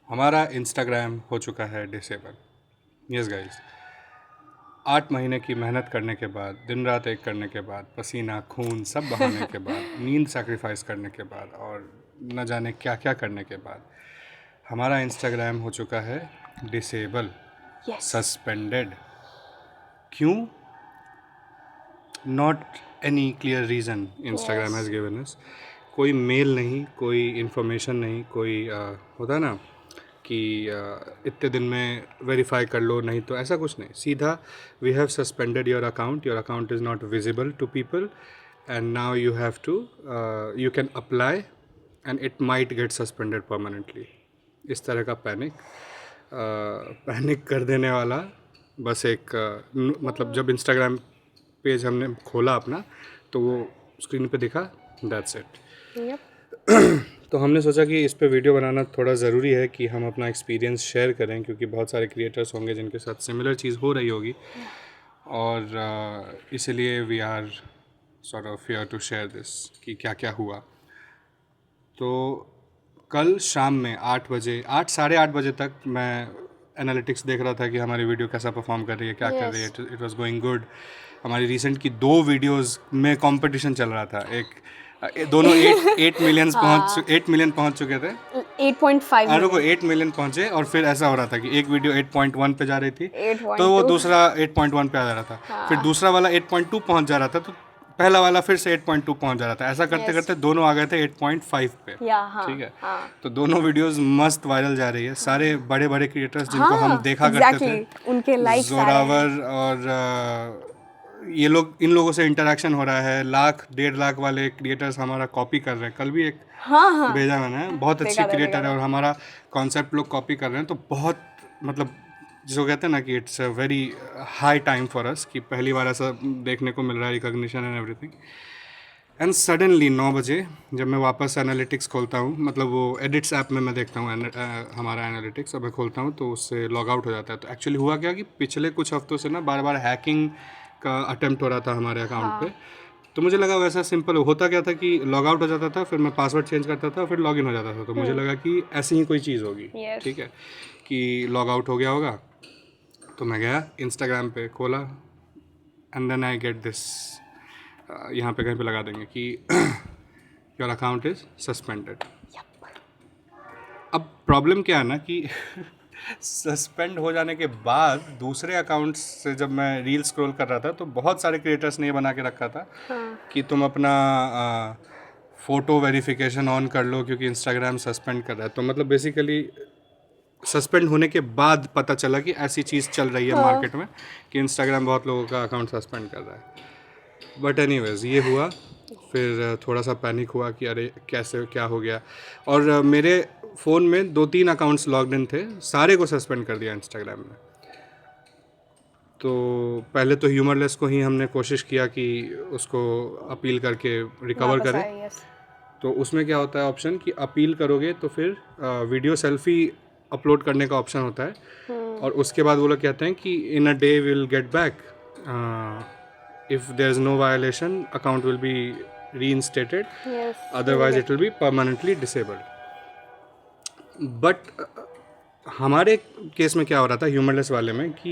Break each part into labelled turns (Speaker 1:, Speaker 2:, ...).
Speaker 1: हमारा इंस्टाग्राम हो चुका है डिसेबल। यस गाइस, 8 महीने की मेहनत करने के बाद, दिन रात एक करने के बाद, पसीना खून सब बहाने के बाद, नींद सैक्रिफाइस करने के बाद और न जाने क्या क्या करने के बाद हमारा इंस्टाग्राम हो चुका है डिसेबल, सस्पेंडेड। क्यों? Not any clear reason Instagram has given us. कोई मेल नहीं, कोई इन्फॉर्मेशन नहीं, कोई होता है ना कि इतने दिन में वेरीफाई कर लो, नहीं तो ऐसा कुछ नहीं। सीधा we have suspended your account is not visible to people and now you have to you can apply and it might get suspended permanently. इस तरह का पैनिक कर देने वाला बस एक मतलब जब इंस्टाग्राम पेज हमने खोला अपना तो वो स्क्रीन पे दिखा, दैट्स इट। तो हमने सोचा कि इस पे वीडियो बनाना थोड़ा ज़रूरी है कि हम अपना एक्सपीरियंस शेयर करें, क्योंकि बहुत सारे क्रिएटर्स होंगे जिनके साथ सिमिलर चीज़ हो रही होगी और इसलिए we are sort of here to share this कि क्या क्या हुआ। तो कल शाम में 8 बजे, 8 साढ़े 8 बजे तक मैं एनालिटिक्स देख रहा था कि हमारी वीडियो कैसा परफॉर्म कर रही है, क्या कर रही है। It was going good. हमारी रिसेंट की 2 वीडियोस में कंपटीशन चल रहा था। दोनों 8 मिलियन पहुंच चुके थे।
Speaker 2: 8.5
Speaker 1: रुको, 8 मिलियन पहुंचे और फिर ऐसा हो रहा था कि एक वीडियो 8.1 पे जा रही थी तो वो दूसरा 8.1 पे आ जा रहा था। फिर दूसरा वाला 8.2 पहुंच जा रहा था तो पहला वाला फिर से 8.2 पहुंच जा रहा था। ऐसा करते करते दोनों आ गए थे 8.5 पे। ठीक है, तो दोनों वीडियोस मस्त वायरल जा रही है। सारे बड़े बड़े क्रिएटर्स जिनको हम देखा करते थे,
Speaker 2: उनके लाइक्स
Speaker 1: जोरावर और ये लोग, इन लोगों से इंटरेक्शन हो रहा है। 1-1.5 लाख वाले क्रिएटर्स हमारा कॉपी कर रहे हैं। कल भी एक भेजा मैंने, बहुत अच्छी क्रिएटर है और हमारा कॉन्सेप्ट लोग कॉपी कर रहे हैं। तो बहुत मतलब जिसको कहते हैं ना कि it's a very high time for us कि पहली बार ऐसा देखने को मिल रहा है, recognition and everything. And suddenly 9 बजे जब मैं वापस एनालिटिक्स खोलता हूँ, मतलब वो एडिट्स ऐप में मैं देखता हूँ हमारा एनालिटिक्स, अब मैं खोलता हूँ तो उससे लॉग आउट हो जाता है। तो एक्चुअली हुआ क्या कि पिछले कुछ हफ्तों से ना बार बार हैकिंग का अटेम्प्ट हो रहा था हमारे अकाउंट पे। तो मुझे लगा वैसा सिंपल होता क्या था कि लॉग आउट हो जाता था, फिर मैं पासवर्ड चेंज करता था, फिर लॉग इन हो जाता था। तो मुझे लगा कि ऐसी ही कोई चीज़ होगी। ठीक है, कि लॉग आउट हो गया होगा। तो मैं गया इंस्टाग्राम पे, खोला and then I get this, यहाँ पे कहीं पे लगा देंगे कि योर अकाउंट इज़ सस्पेंडेड। अब प्रॉब्लम क्या है ना कि सस्पेंड हो जाने के बाद दूसरे अकाउंट्स से जब मैं रील स्क्रॉल कर रहा था तो बहुत सारे क्रिएटर्स ने ये बना के रखा था कि तुम अपना फ़ोटो वेरिफिकेशन ऑन कर लो क्योंकि इंस्टाग्राम सस्पेंड कर रहा है। तो मतलब बेसिकली सस्पेंड होने के बाद पता चला कि ऐसी चीज़ चल रही है मार्केट में कि इंस्टाग्राम बहुत लोगों का अकाउंट सस्पेंड कर रहा है। बट एनीवेज ये हुआ। फिर थोड़ा सा पैनिक हुआ कि अरे कैसे, क्या हो गया। और मेरे फ़ोन में 2-3 अकाउंट्स लॉग्ड इन थे, सारे को सस्पेंड कर दिया इंस्टाग्राम ने। तो पहले तो ह्यूमरलेस को ही हमने कोशिश किया कि उसको अपील करके रिकवर करें। तो उसमें क्या होता है ऑप्शन कि अपील करोगे तो फिर वीडियो सेल्फी अपलोड करने का ऑप्शन होता है और उसके बाद वो लोग कहते हैं कि in a day will get back, if there is no violation account will be reinstated, otherwise it will be permanently disabled. But हमारे केस में क्या हो रहा था ह्यूमरलेस वाले में कि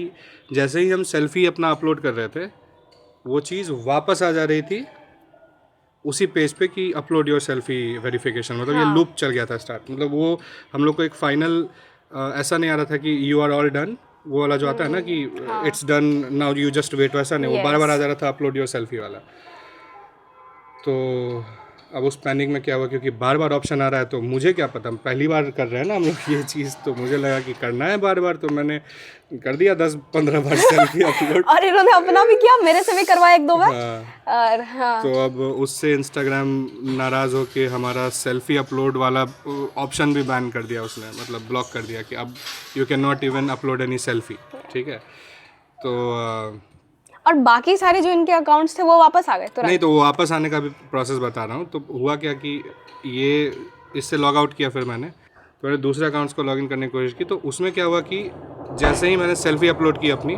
Speaker 1: जैसे ही हम सेल्फी अपना अपलोड कर रहे थे वो चीज़ वापस आ जा रही थी उसी पेज पे कि अपलोड योर सेल्फी वेरिफिकेशन। मतलब ये लूप चल गया था स्टार्ट। मतलब वो हम लोग को एक फाइनल ऐसा नहीं आ रहा था कि यू आर ऑल डन, वो वाला जो आता है ना कि it's done now you just wait, वैसा नहीं। वो बार बार आ जा रहा था अपलोड योर सेल्फी वाला। तो अब उस पैनिक में क्या हुआ, क्योंकि बार बार ऑप्शन आ रहा है तो मुझे क्या पता, पहली बार कर रहे हैं ना हम लोग ये चीज़, तो मुझे लगा कि करना है बार बार। तो मैंने कर दिया 10-15 बार सेल्फी अपलोड।
Speaker 2: और इन्होंने अपना भी किया, मेरे से भी करवाया 1-2 बार।
Speaker 1: तो अब उससे इंस्टाग्राम नाराज़ हो के हमारा सेल्फी अपलोड वाला ऑप्शन भी बैन कर दिया उसने, मतलब ब्लॉक कर दिया कि अब you can not even upload any selfie. ठीक है, तो
Speaker 2: और बाकी सारे जो इनके अकाउंट्स थे वो वापस आ गए तुरंत?
Speaker 1: नहीं, तो वो वापस आने का भी प्रोसेस बता रहा हूँ। तो हुआ क्या कि ये इससे लॉग आउट किया, फिर मैंने दूसरे अकाउंट्स को लॉगिन करने की कोशिश की। तो उसमें क्या हुआ कि जैसे ही मैंने सेल्फी अपलोड की अपनी,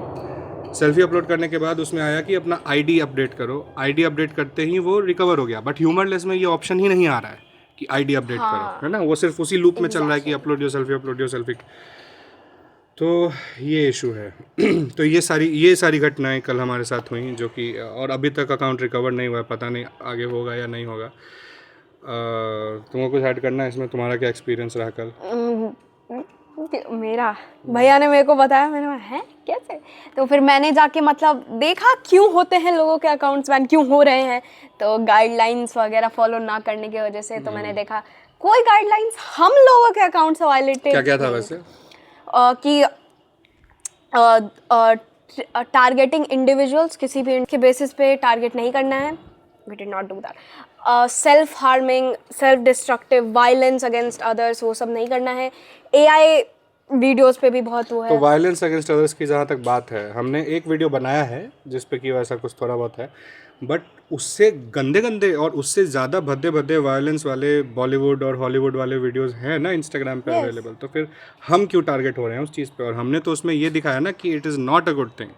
Speaker 1: सेल्फी अपलोड करने के बाद उसमें आया कि अपना आईडी अपडेट करो। आईडी अपडेट करते ही वो रिकवर हो गया। बट ह्यूमरलेस में ये ऑप्शन ही नहीं आ रहा है कि आईडी अपडेट करो, है ना, वो सिर्फ उसी लूप में चल रहा है कि अपलोड योर सेल्फी। तो ये इशू है। तो ये सारी घटनाएं कल हमारे साथ हुई जो कि, और अभी तक अकाउंट रिकवर नहीं हुआ है, पता नहीं आगे होगा या नहीं होगा। तुमको कुछ ऐड करना है इसमें, तुम्हारा क्या एक्सपीरियंस रहा कल?
Speaker 2: मेरा भैया ने मेरे को बताया, मैंने कहा है कैसे, तो फिर मैंने जाके मतलब देखा क्यों होते हैं लोगों के अकाउंट्स बैन, क्यों हो रहे हैं, तो गाइडलाइंस वगैरह फॉलो ना करने की वजह से। तो मैंने देखा कोई गाइडलाइंस हम लोगों के अकाउंट से वायलेटेड
Speaker 1: क्या क्या था वैसे?
Speaker 2: कि टारगेटिंग इंडिविजुअल्स, किसी भी के बेसिस पे टारगेट नहीं करना है, we did not do that. Self harming, self destructive violence against others, वो सब नहीं करना है। एआई वीडियोस पे भी बहुत वो है।
Speaker 1: तो वायलेंस अगेंस्ट अदर्स की जहाँ तक बात है, हमने एक वीडियो बनाया है जिस पे कि वैसा कुछ थोड़ा बहुत है, बट उससे गंदे गंदे और उससे ज़्यादा भद्दे भद्दे वायलेंस वाले बॉलीवुड और हॉलीवुड वाले वीडियोस हैं ना इंस्टाग्राम पे अवेलेबल। तो फिर हम क्यों टारगेट हो रहे हैं उस चीज़ पे? और हमने तो उसमें ये दिखाया ना कि it is not a good thing.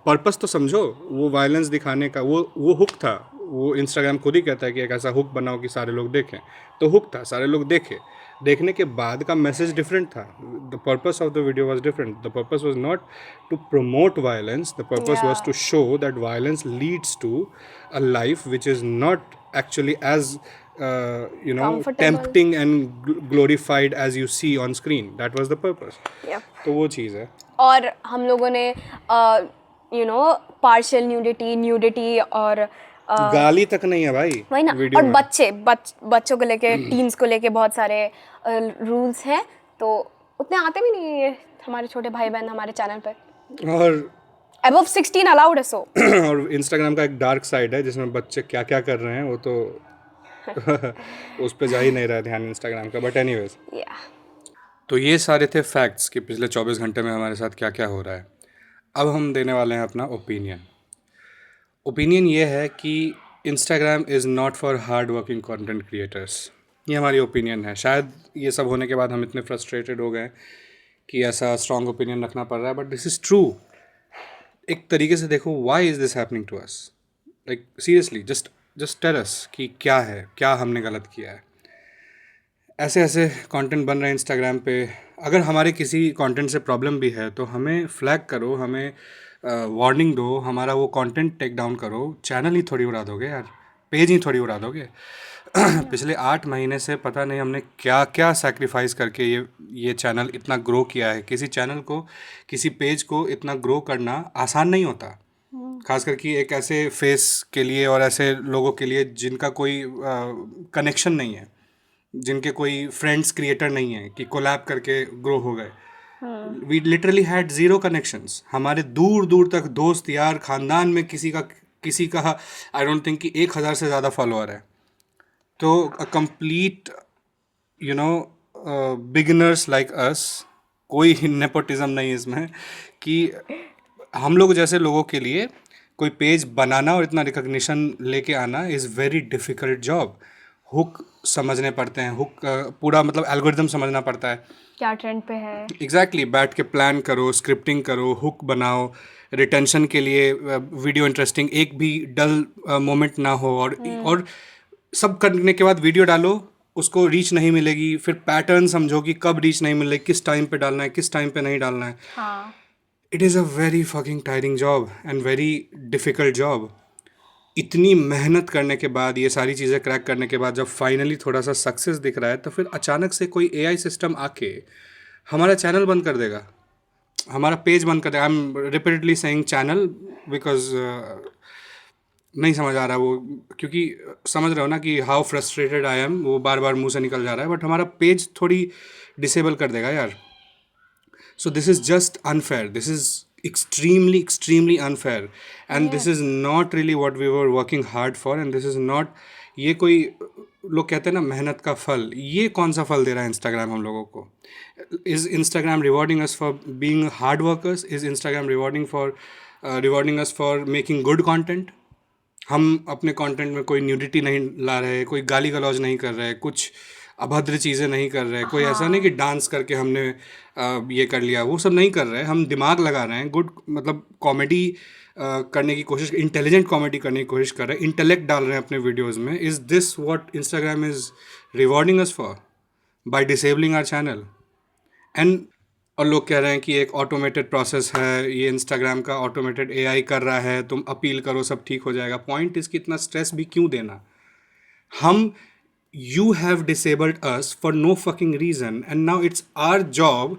Speaker 1: Purpose तो समझो, वो वायलेंस दिखाने का वो हुक था। वो इंस्टाग्राम खुद ही कहता है कि एक ऐसा हुक बनाओ कि सारे लोग देखें, तो हुक था, सारे लोग देखे। देखने के बाद का मैसेज डिफरेंट था। The purpose of the video was different. The purpose was not to promote violence, the purpose was to show that violence leads to a life which is not actually as tempting and glorified as you see on screen. That was the purpose. तो वो चीज़ है।
Speaker 2: और हम लोगों ने partial nudity और
Speaker 1: गाली तक नहीं है भाई
Speaker 2: वही ना।
Speaker 1: वीडियो
Speaker 2: और
Speaker 1: में।
Speaker 2: बच्चों को लेके, टीन्स को लेके बहुत सारे रूल्स हैं, तो उतने आते भी नहीं है हमारे छोटे भाई बहन हमारे चैनल पे।
Speaker 1: और
Speaker 2: above 16 अलाउड है। सो
Speaker 1: और इंस्टाग्राम का एक डार्क साइड है जिसमें बच्चे क्या क्या कर रहे हैं, वो तो उस पर जा ही नहीं रहा है ध्यान इंस्टाग्राम का। बट एनीवेज, तो ये सारे थे फैक्ट्स कि पिछले 24 घंटे में हमारे साथ क्या क्या हो रहा है। अब हम देने वाले हैं अपना ओपिनियन ये है कि Instagram is not for hard working content creators. ये हमारी ओपिनियन है। शायद ये सब होने के बाद हम इतने फ्रस्ट्रेटेड हो गए कि ऐसा स्ट्रॉन्ग ओपिनियन रखना पड़ रहा है, बट दिस इज़ ट्रू। एक तरीके से देखो, why is this happening to us? Like seriously, just tell us कि क्या है, क्या हमने गलत किया है। ऐसे ऐसे कंटेंट बन रहे हैं इंस्टाग्राम पे। अगर हमारे किसी कंटेंट से प्रॉब्लम भी है तो हमें फ्लैग करो, हमें वार्निंग दो, हमारा वो कंटेंट टेक डाउन करो। चैनल ही थोड़ी उड़ा दोगे यार, पेज ही थोड़ी उड़ा दोगे। पिछले 8 महीने से पता नहीं हमने क्या क्या सैक्रिफाइस करके ये चैनल इतना ग्रो किया है। किसी चैनल को, किसी पेज को इतना ग्रो करना आसान नहीं होता, खास करके एक ऐसे फेस के लिए और ऐसे लोगों के लिए जिनका कोई कनेक्शन नहीं है, जिनके कोई फ्रेंड्स क्रिएटर नहीं है कि कोलैब करके ग्रो हो गए। We literally had zero connections. हमारे दूर दूर तक दोस्त यार, ख़ानदान में किसी का आई डोंट थिंक कि 1000 से ज़्यादा फॉलोअर है। तो a complete beginners like us, कोई नेपोटिज्म नहीं इसमें, कि हम लोग जैसे लोगों के लिए कोई पेज बनाना और इतना रिकग्निशन लेके आना is very difficult job. Hook समझने पड़ते हैं, हुक पूरा मतलब एल्गोरिदम समझना पड़ता है,
Speaker 2: क्या ट्रेंड पे है।
Speaker 1: एग्जैक्टली बैठ के प्लान करो, स्क्रिप्टिंग करो, हुक बनाओ, रिटेंशन के लिए वीडियो इंटरेस्टिंग, एक भी डल मोमेंट ना हो, और सब करने के बाद वीडियो डालो, उसको रीच नहीं मिलेगी, फिर पैटर्न समझो कि कब रीच नहीं मिलेगी, किस टाइम पे डालना है, किस टाइम पे नहीं डालना है।
Speaker 2: हाँ,
Speaker 1: it is a very fucking tiring job and very difficult job. इतनी मेहनत करने के बाद, ये सारी चीज़ें क्रैक करने के बाद, जब फाइनली थोड़ा सा सक्सेस दिख रहा है, तो फिर अचानक से कोई एआई सिस्टम आके हमारा चैनल बंद कर देगा, हमारा पेज बंद कर देगा। I am repeatedly saying channel because नहीं समझ आ रहा वो, क्योंकि समझ रहे हो ना कि हाउ फ्रस्ट्रेटेड आई एम, वो बार बार मुंह से निकल जा रहा है, बट हमारा पेज थोड़ी डिसेबल कर देगा यार। So this is just unfair. This is extremely unfair, and this is not really what we were working hard for, and this is not, ये कोई लोग कहते हैं ना मेहनत का फल, ये कौन सा फल दे रहा है इंस्टाग्राम हम लोगों को? Is Instagram rewarding us for being hard workers? Is Instagram rewarding us for making good content? हम अपने कंटेंट में कोई न्यूडिटी नहीं ला रहे, कोई गाली गलौज नहीं कर रहे, कुछ अभद्र चीज़ें नहीं कर रहे, कोई ऐसा नहीं कि डांस करके हमने ये कर लिया, वो सब नहीं कर रहे। हम दिमाग लगा रहे हैं, गुड मतलब कॉमेडी करने की कोशिश, इंटेलिजेंट कॉमेडी करने की कोशिश कर रहे हैं, इंटेलेक्ट डाल रहे हैं अपने वीडियोस में। Is this what Instagram is rewarding us for by disabling our channel. And और लोग कह रहे हैं कि एक ऑटोमेटेड प्रोसेस है, ये इंस्टाग्राम का ऑटोमेटेड एआई कर रहा है, तुम अपील करो सब ठीक हो जाएगा. पॉइंट इसकी इतना स्ट्रेस भी क्यों देना. हम you have disabled us for no fucking reason and now it's our job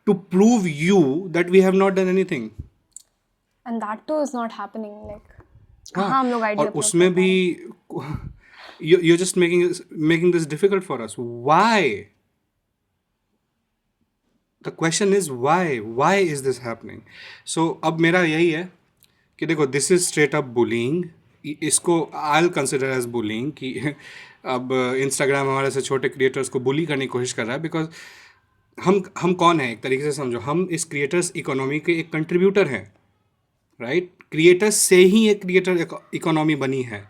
Speaker 1: to prove you that we have not done anything.
Speaker 2: And that too is not happening. Like
Speaker 1: हाँ,
Speaker 2: हम लोग idea
Speaker 1: और उसमें भी you're just making this difficult for us. Why? The question is why is this happening? So अब मेरा यही है कि देखो, this is straight up bullying. इसको I'll consider as bullying कि अब इंस्टाग्राम हमारे से छोटे क्रिएटर्स को बुली करने की कोशिश कर रहा है. बिकॉज हम कौन है, एक तरीके से समझो, हम इस क्रिएटर्स इकोनॉमी के एक कंट्रीब्यूटर हैं, राइट. क्रिएटर्स से ही एक क्रिएटर इकोनॉमी बनी है.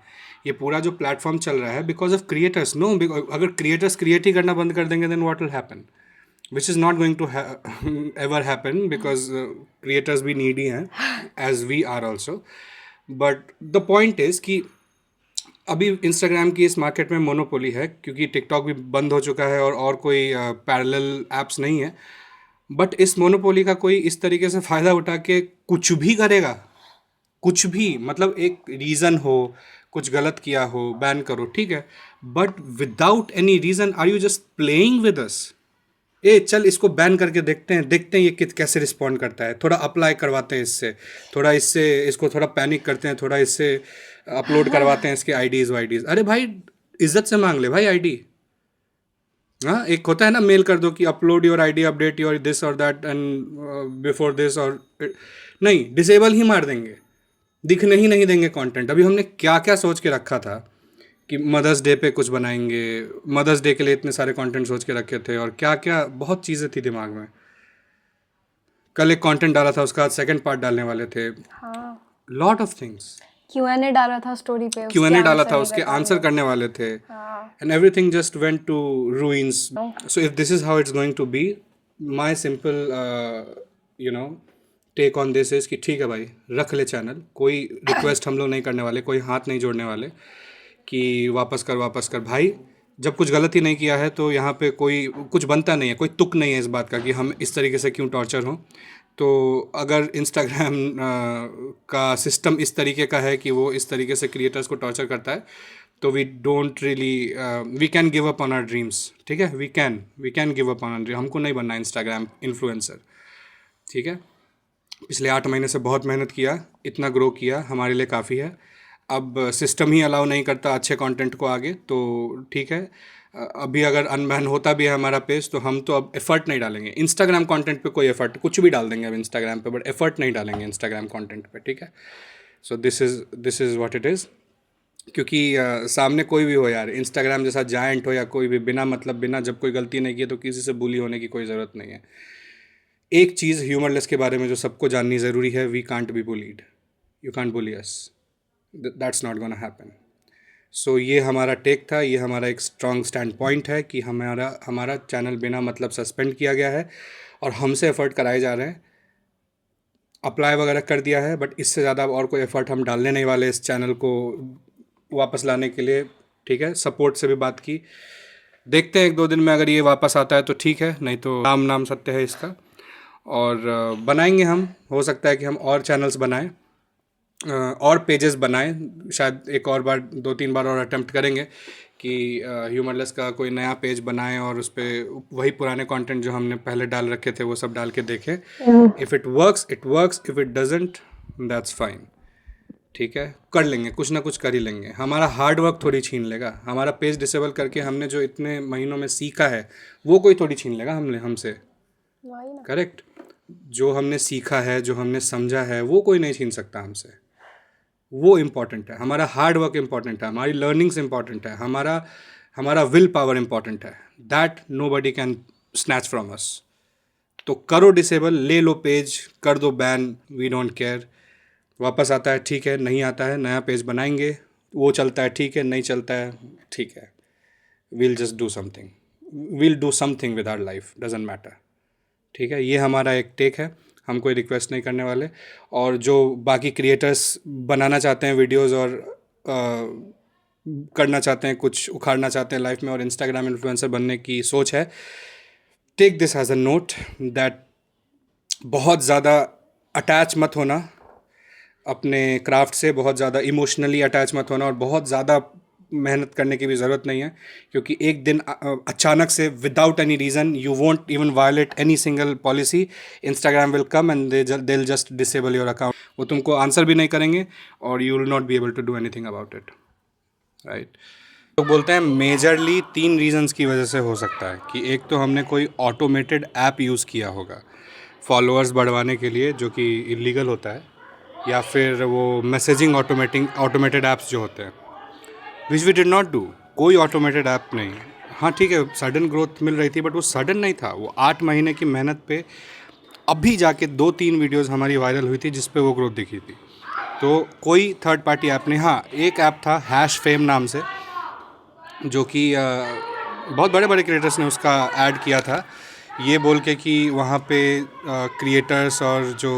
Speaker 1: ये पूरा जो प्लेटफॉर्म चल रहा है बिकॉज ऑफ क्रिएटर्स. नो, अगर क्रिएटर्स क्रिएट ही करना बंद कर देंगे then what will happen, which is not going to ever happen because creators भी needy हैं as we are also. But the point is कि अभी इंस्टाग्राम की इस मार्केट में मोनोपोली है क्योंकि टिकटॉक भी बंद हो चुका है और कोई पैरेलल एप्स नहीं है. बट इस मोनोपोली का कोई इस तरीके से फ़ायदा उठा के कुछ भी करेगा, कुछ भी, मतलब एक रीज़न हो, कुछ गलत किया हो, बैन करो, ठीक है. But without any reason are you just playing with us. चल इसको बैन करके देखते हैं ये कैसे रिस्पॉन्ड करता है, थोड़ा अप्लाई करवाते हैं इससे इसको थोड़ा पैनिक करते हैं, थोड़ा इससे अपलोड करवाते हैं इसके आईडीज़. अरे भाई इज्जत से मांग ले भाई आईडी. हाँ, एक होता है ना, मेल कर दो कि upload your ID, update your this और दैट एंड बिफोर दिस, और नहीं, डिसेबल ही मार देंगे, दिखने ही नहीं देंगे कंटेंट. अभी हमने क्या क्या सोच के रखा था कि मदर्स डे पे कुछ बनाएंगे, मदर्स डे के लिए इतने सारे कंटेंट सोच के रखे थे, और क्या क्या बहुत चीज़ें थी दिमाग में. कल एक कंटेंट डाला था, उसका सेकंड पार्ट डालने वाले थे.
Speaker 2: हाँ,
Speaker 1: लॉट ऑफ थिंग्स.
Speaker 2: Q&A डाला था स्टोरी पे,
Speaker 1: Q&A डाला था, उसके आंसर करने वाले थे, and everything just went to ruins. So if this is how it's going to be, my simple take on this is कि ठीक है भाई, रख ले चैनल. कोई रिक्वेस्ट हम लोग नहीं करने वाले, कोई हाथ नहीं जोड़ने वाले कि वापस कर भाई. जब कुछ गलती नहीं किया है तो यहाँ पे कोई कुछ बनता नहीं है, कोई तुक नहीं है इस बात का कि हम इस तरीके से क्यों टॉर्चर हों. तो अगर इंस्टाग्राम का सिस्टम इस तरीके का है कि वो इस तरीके से क्रिएटर्स को टॉर्चर करता है, तो we don't really, we can give up on our dreams. ठीक है, we can give up on our dream. हमको नहीं बनना इंस्टाग्राम इन्फ्लुएंसर, ठीक है. पिछले 8 महीने से बहुत मेहनत किया, इतना ग्रो किया, हमारे लिए काफ़ी है. अब सिस्टम ही अलाउ नहीं करता अच्छे कंटेंट को आगे, तो ठीक है. अभी अगर अनबैन होता भी है हमारा पेज, तो हम तो अब एफर्ट नहीं डालेंगे इंस्टाग्राम कंटेंट पे. कोई एफर्ट, कुछ भी डाल देंगे अब इंस्टाग्राम पे, बट एफर्ट नहीं डालेंगे इंस्टाग्राम कंटेंट पे, ठीक है. So this is what it is. क्योंकि सामने कोई भी हो यार, इंस्टाग्राम जैसा जायंट हो या कोई भी, बिना मतलब बिना जब कोई गलती नहीं की तो किसी से बुली होने की कोई ज़रूरत नहीं है. एक चीज़ ह्यूमरलेस के बारे में जो सबको जाननी ज़रूरी है, we can't be bullied. You can't bully us. That's not gonna happen. So ये हमारा टेक था, ये हमारा एक स्ट्रॉन्ग स्टैंड पॉइंट है कि हमारा चैनल बिना मतलब सस्पेंड किया गया है और हमसे एफर्ट कराए जा रहे हैं. अप्लाई वगैरह कर दिया है, बट इससे ज़्यादा और कोई एफर्ट हम डालने नहीं वाले इस चैनल को वापस लाने के लिए, ठीक है. सपोर्ट से भी बात की, देखते हैं 1-2 दिन में अगर ये वापस आता है तो ठीक है, नहीं तो नाम सत्य है इसका. और बनाएंगे हम, हो सकता है कि हम और चैनल्स बनाएं, और पेजेस बनाएं. शायद एक और बार 2-3 बार और अटेम्प्ट करेंगे कि ह्यूमरलेस का कोई नया पेज बनाएं और उस पर वही पुराने कंटेंट जो हमने पहले डाल रखे थे वो सब डाल के देखें. If it works it works, if it doesn't that's fine. ठीक है, कर लेंगे, कुछ ना कुछ कर ही लेंगे. हमारा हार्ड वर्क थोड़ी छीन लेगा. हमारा पेज डिसेबल करके हमने जो इतने महीनों में सीखा है वो कोई थोड़ी छीन लेगा हमसे. करेक्ट. जो हमने सीखा है, जो हमने समझा है, वो कोई नहीं छीन सकता हमसे. वो इम्पॉर्टेंट है. हमारा हार्ड वर्क इम्पॉर्टेंट है, हमारी लर्निंग्स इम्पॉर्टेंट है, हमारा विल पावर इम्पॉर्टेंट है. That nobody can snatch from us. तो करो डिसेबल, ले लो पेज, कर दो बैन, वी डोंट केयर. वापस आता है ठीक है, नहीं आता है नया पेज बनाएंगे, वो चलता है ठीक है, नहीं चलता है ठीक है. We'll just do something, we'll do something with our life, doesn't matter. ठीक है, ये हमारा एक टेक है, हम कोई रिक्वेस्ट नहीं करने वाले. और जो बाकी क्रिएटर्स बनाना चाहते हैं वीडियोस और करना चाहते हैं, कुछ उखाड़ना चाहते हैं लाइफ में और इंस्टाग्राम इन्फ्लुएंसर बनने की सोच है, take this as a note that बहुत ज़्यादा अटैच मत होना अपने क्राफ्ट से, बहुत ज़्यादा इमोशनली अटैच मत होना, और बहुत ज़्यादा मेहनत करने की भी ज़रूरत नहीं है, क्योंकि एक दिन अचानक से without any reason you won't even violate any single policy, Instagram will come and they will just disable your account. वो तुमको आंसर भी नहीं करेंगे और you will not be able to do anything about it, right. लोग बोलते हैं majorly 3 reasons की वजह से हो सकता है कि एक तो हमने कोई ऑटोमेटेड ऐप यूज़ किया होगा फॉलोअर्स बढ़वाने के लिए, जो कि इलीगल होता है, या फिर वो मैसेजिंग ऑटोमेटेड ऐप्स जो होते हैं, which we did not do. कोई ऑटोमेटेड ऐप नहीं. हाँ ठीक है, सडन ग्रोथ मिल रही थी, बट वो सडन नहीं था, वो 8 महीने की मेहनत पे अभी जाके 2-3 वीडियोज़ हमारी वायरल हुई थी जिस पे वो ग्रोथ दिखी थी. तो कोई थर्ड पार्टी ऐप नहीं. हाँ, एक ऐप था हैश फेम नाम से, जो कि बहुत बड़े बड़े क्रिएटर्स ने उसका ऐड किया था, ये बोल के कि वहाँ पे क्रिएटर्स और जो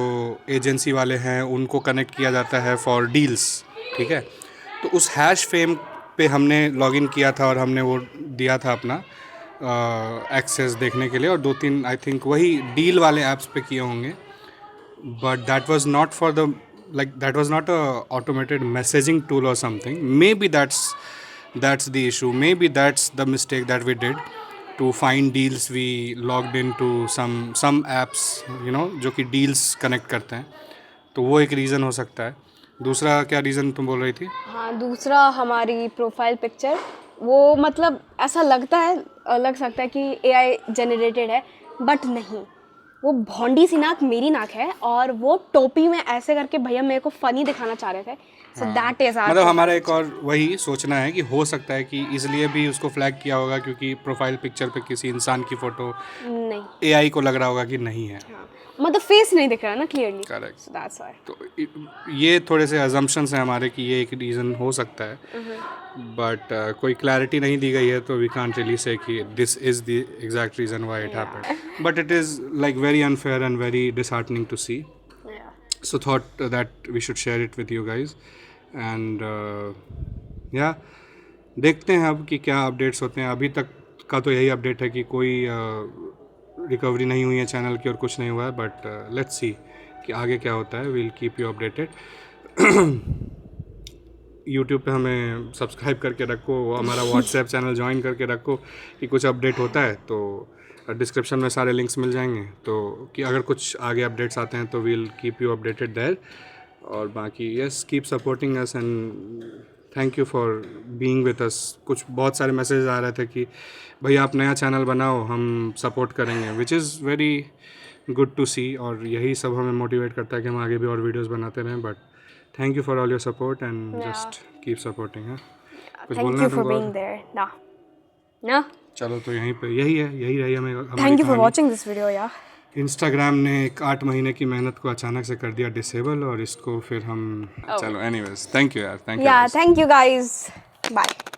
Speaker 1: एजेंसी वाले हैं उनको कनेक्ट किया जाता है फॉर डील्स, ठीक है. तो उस हैश फेम पे हमने लॉगिन किया था और हमने वो दिया था अपना एक्सेस देखने के लिए, और 2-3 आई थिंक वही डील वाले ऐप्स पे किए होंगे, but that was not for the, like, that was not a automated messaging tool or something. Maybe that's the issue, maybe that's the mistake that we did to find deals. We logged into some apps, you know, जो कि deals connect करते हैं, तो वो एक reason हो सकता है. दूसरा क्या रीज़न तुम बोल रही थी?
Speaker 2: हाँ, दूसरा हमारी प्रोफाइल पिक्चर, वो मतलब ऐसा लगता है, लग सकता है कि AI जनरेटेड है, बट नहीं, वो भौंडी सी नाक मेरी नाक है और वो टोपी में ऐसे करके भैया मेरे को फनी दिखाना चाह रहे थे. सो दैट इज
Speaker 1: मतलब हमारा एक और वही सोचना है कि हो सकता है कि इसलिए भी उसको फ्लैग किया होगा क्योंकि प्रोफाइल पिक्चर पे किसी इंसान की फ़ोटो
Speaker 2: नहीं,
Speaker 1: AI को लग रहा होगा कि नहीं है.
Speaker 2: हाँ, मतलब फेस नहीं दिख रहा ना clearly.
Speaker 1: Correct.
Speaker 2: So that's why.
Speaker 1: तो ये थोड़े से अजम्पशंस हैं हमारे कि ये एक रीज़न हो सकता है, बट कोई क्लैरिटी नहीं दी गई है, तो वी कांट रियली से कि this is the exact reason why it happened, but it is like very unfair and very disheartening to see. So thought that we should share it with you guys and yeah, देखते हैं अब कि क्या updates होते हैं. अभी तक का तो यही अपडेट है कि कोई रिकवरी नहीं हुई है चैनल की और कुछ नहीं हुआ है, बट लेट्स सी कि आगे क्या होता है. We'll keep you updated. YouTube पे हमें सब्सक्राइब करके रखो, हमारा व्हाट्सएप चैनल ज्वाइन करके रखो कि कुछ अपडेट होता है तो डिस्क्रिप्शन में सारे लिंक्स मिल जाएंगे, तो कि अगर कुछ आगे अपडेट्स आते हैं तो we'll keep you updated there. और बाकी yes, keep supporting us and thank you for being with us. कुछ बहुत सारे मैसेज आ रहे थे कि भैया आप नया चैनल बनाओ, हम सपोर्ट करेंगे, which is very good to see, और यही सब हमें मोटिवेट करता है कि हम आगे भी और वीडियोज़ बनाते रहें. But thank you for all your support and just keep supporting. है कुछ बोलना है तुमको?
Speaker 2: ना,
Speaker 1: चलो तो यहीं पे यही है, यही रही हमें.
Speaker 2: Thank you for watching this video. यार,
Speaker 1: इंस्टाग्राम ने एक 8 महीने की मेहनत को अचानक से कर दिया डिसेबल, और इसको फिर हम चलो एनीवेज, थैंक यू यार, thank you.
Speaker 2: Thank you guys, bye.